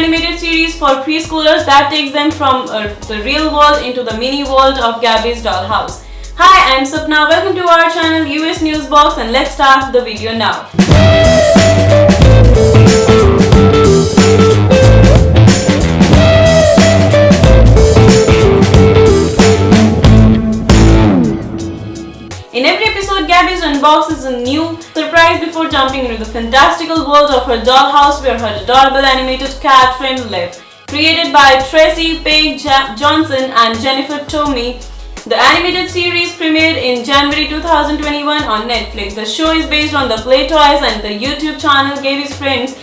animated series for preschoolers that takes them from the real world into the mini world of Gabby's Dollhouse. Hi, I'm Sapna. Welcome to our channel US News Box, and let's start the video now. In every episode, Gabby's unboxes a new surprise before jumping into the fantastical world of her dollhouse where her adorable animated cat friend lives. Created by Tracy Paige Johnson and Jennifer Tomei, the animated series premiered in January 2021 on Netflix. The show is based on the Play Toys and the YouTube channel Gabby's Friends,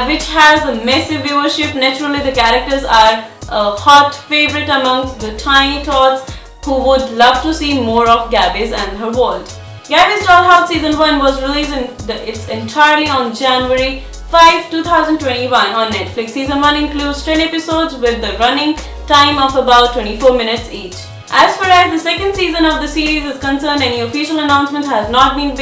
which has a massive viewership. Naturally, the characters are a hot favorite amongst the tiny tots who would love to see more of Gabby's and her world. Gabby's Dollhouse Season 1 was released it's entirely on January 5, 2021 on Netflix. Season 1 includes 10 episodes with the running time of about 24 minutes each. As far as the second season of the series is concerned, any official announcement has not been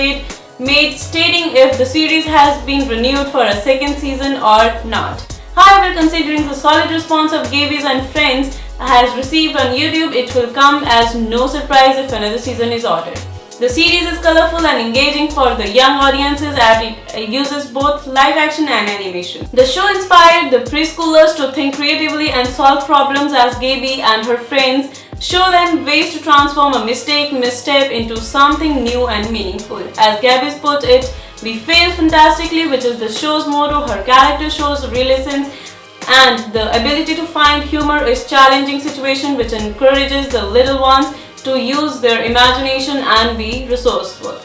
made stating if the series has been renewed for a second season or not. However, considering the solid response of Gabby's and Friends has received on YouTube, it will come as no surprise if another season is ordered. The series is colorful and engaging for the young audiences as it uses both live action and animation. The show inspired the preschoolers to think creatively and solve problems as Gabby and her friends show them ways to transform a misstep into something new and meaningful. As Gabby's put it, "We fail fantastically," which is the show's motto. Her character shows resilience and the ability to find humor is challenging situation, which encourages the little ones to use their imagination and be resourceful.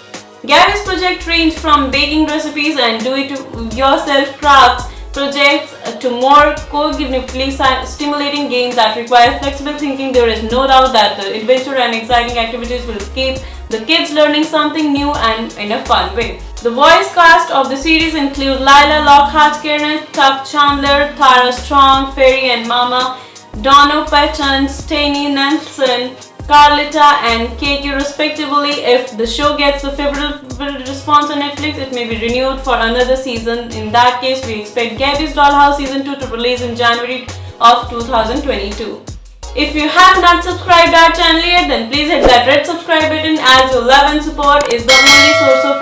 Gabby's projects range from baking recipes and do-it-yourself crafts projects to more cognitively stimulating games that require flexible thinking. There is no doubt that the adventure and exciting activities will keep the kids learning something new and in a fun way. The voice cast of the series include Lila Lockhart, Kenneth Tuck Chandler, Tara Strong, Fairy and Mama, Dono Patton, Steny Nelson, Carlita and Keiki respectively. If the show gets a favorable response on Netflix, it may be renewed for another season. In that case, we expect Gabby's Dollhouse Season 2 to release in January of 2022. If you have not subscribed our channel yet, then please hit that red subscribe button, as your love and support is the only source of